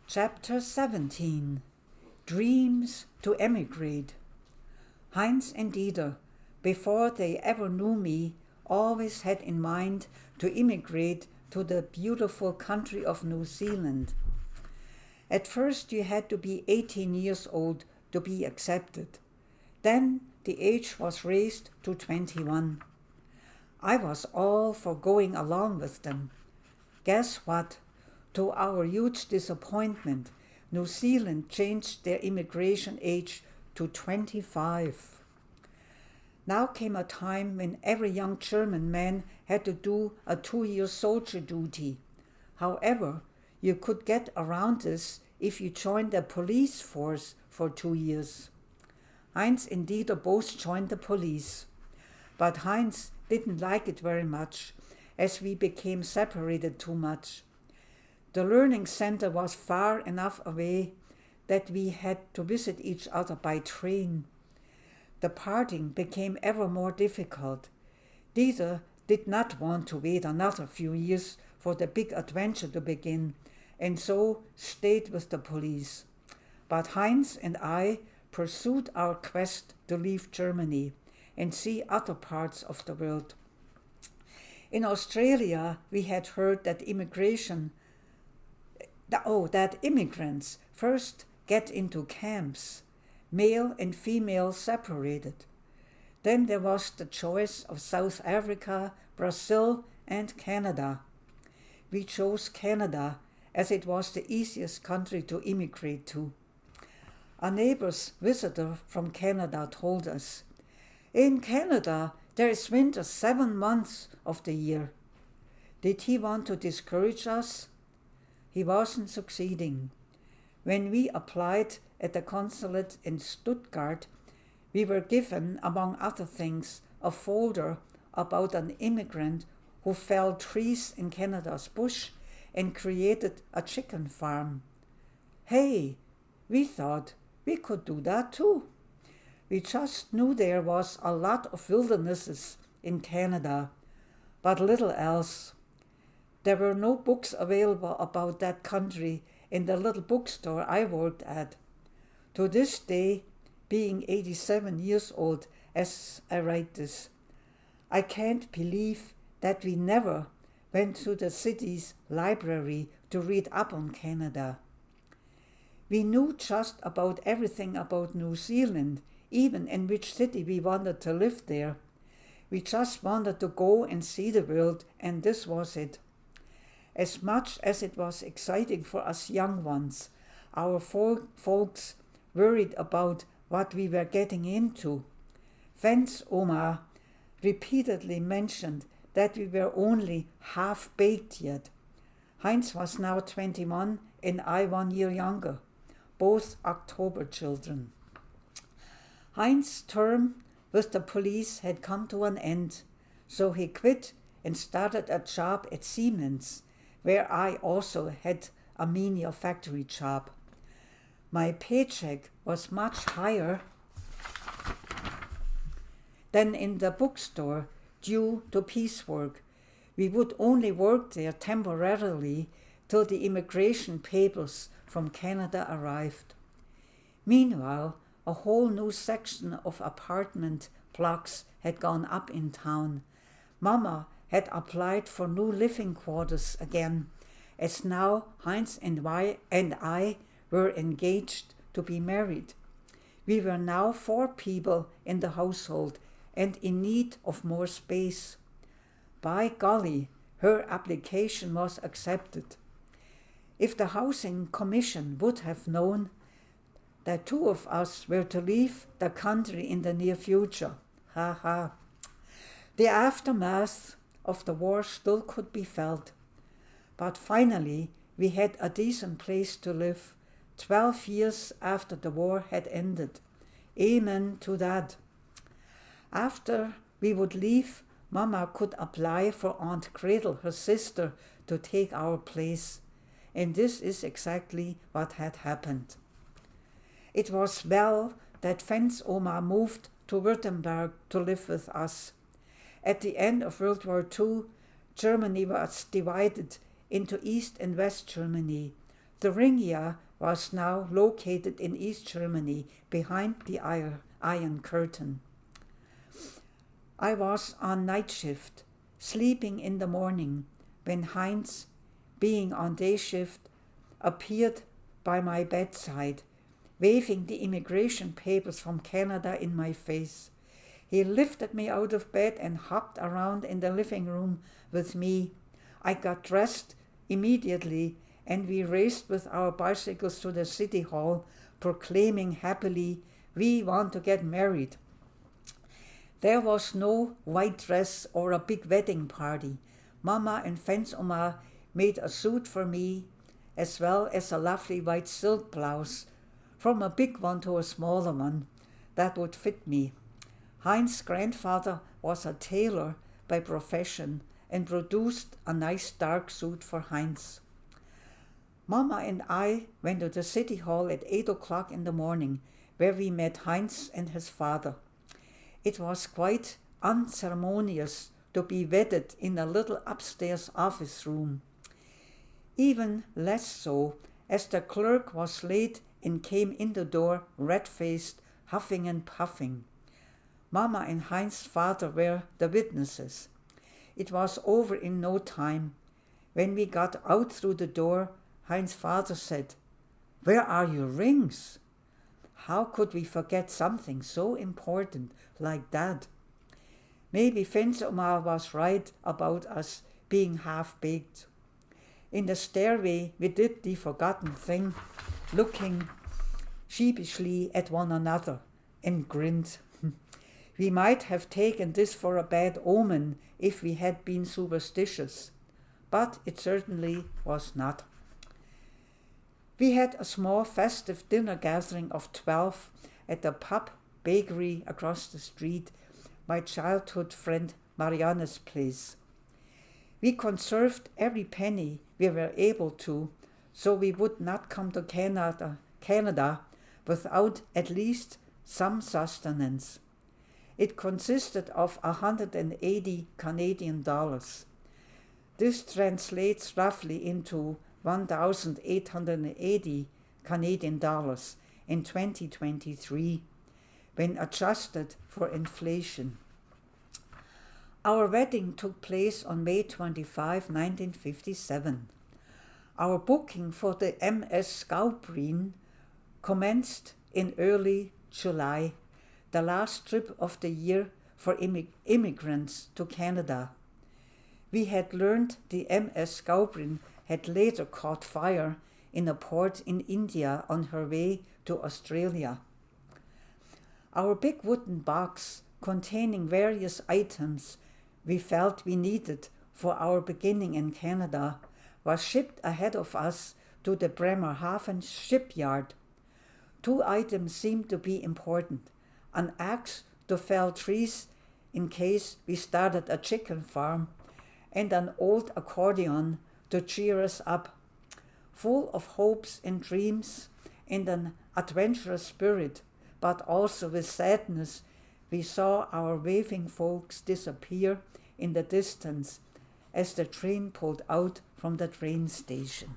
Chapter 17. Dreams to Emigrate. Heinz and Dieter, before they ever knew me, always had in mind to immigrate to the beautiful country of New Zealand. At first you had to be 18 years old to be accepted. Then the age was raised to 21. I was all for going along with them. Guess what? To our huge disappointment, New Zealand changed their immigration age to 25. Now came a time when every young German man had to do a 2-year soldier duty. However, you could get around this if you joined the police force for 2 years. Heinz and Dieter both joined the police. But Heinz didn't like it very much, as we became separated too much. The learning center was far enough away that we had to visit each other by train. The parting became ever more difficult. Dieter did not want to wait another few years for the big adventure to begin, and so stayed with the police. But Heinz and I pursued our quest to leave Germany and see other parts of the world. In Australia, we had heard that immigrants first get into camps, male and female separated. Then there was the choice of South Africa, Brazil, and Canada. We chose Canada as it was the easiest country to immigrate to. A neighbor's visitor from Canada told us, "In Canada, there is winter 7 months of the year." Did he want to discourage us? He wasn't succeeding. When we applied at the consulate in Stuttgart, we were given, among other things, a folder about an immigrant who felled trees in Canada's bush and created a chicken farm. Hey, we thought we could do that too. We just knew there was a lot of wildernesses in Canada, but little else. There were no books available about that country in the little bookstore I worked at. To this day, being 87 years old as I write this, I can't believe that we never went to the city's library to read up on Canada. We knew just about everything about New Zealand, even in which city we wanted to live there. We just wanted to go and see the world, and this was it. As much as it was exciting for us young ones, our folks worried about what we were getting into. Fen's Oma repeatedly mentioned that we were only half-baked yet. Heinz was now 21 and I 1 year younger, both October children. Heinz's term with the police had come to an end, so he quit and started a job at Siemens, where I also had a menial factory job. My paycheck was much higher than in the bookstore due to piecework. We would only work there temporarily till the immigration papers from Canada arrived. Meanwhile, a whole new section of apartment blocks had gone up in town. Mama had applied for new living quarters again, as now Heinz and I were engaged to be married. We were now 4 people in the household and in need of more space. By golly, her application was accepted. If the Housing Commission would have known that 2 of us were to leave the country in the near future, ha. The aftermath of the war still could be felt. But finally, we had a decent place to live, 12 years after the war had ended. Amen to that. After we would leave, Mama could apply for Aunt Gretel, her sister, to take our place. And this is exactly what had happened. It was well that Fen's Oma moved to Württemberg to live with us. At the end of World War II, Germany was divided into East and West Germany. Thuringia was now located in East Germany behind the Iron Curtain. I was on night shift, sleeping in the morning, when Heinz, being on day shift, appeared by my bedside, waving the immigration papers from Canada in my face. He lifted me out of bed and hopped around in the living room with me. I got dressed immediately, and we raced with our bicycles to the city hall, proclaiming happily, "We want to get married." There was no white dress or a big wedding party. Mama and Fensoma made a suit for me, as well as a lovely white silk blouse, from a big one to a smaller one, that would fit me. Heinz's grandfather was a tailor by profession and produced a nice dark suit for Heinz. Mama and I went to the city hall at 8 o'clock in the morning, where we met Heinz and his father. It was quite unceremonious to be wedded in a little upstairs office room. Even less so, as the clerk was late and came in the door red-faced, huffing and puffing. Mama and Heinz's father were the witnesses. It was over in no time. When we got out through the door, Heinz's father said, "Where are your rings?" How could we forget something so important like that? Maybe Fensoma was right about us being half-baked. In the stairway, we did the forgotten thing, looking sheepishly at one another, and grinned. We might have taken this for a bad omen if we had been superstitious, but it certainly was not. We had a small festive dinner gathering of 12 at the pub bakery across the street, my childhood friend Marianne's place. We conserved every penny we were able to, so we would not come to Canada without at least some sustenance. It consisted of 180 Canadian dollars. This translates roughly into 1,880 Canadian dollars in 2023, when adjusted for inflation. Our wedding took place on May 25, 1957. Our booking for the MS Skaubrien commenced in early July, the last trip of the year for immigrants to Canada. We had learned the MS Skaubrien had later caught fire in a port in India on her way to Australia. Our big wooden box containing various items we felt we needed for our beginning in Canada was shipped ahead of us to the Bremerhaven shipyard. 2 items seemed to be important: an axe to fell trees in case we started a chicken farm, and an old accordion to cheer us up. Full of hopes and dreams and an adventurous spirit, but also with sadness, we saw our waving folks disappear in the distance as the train pulled out from the train station.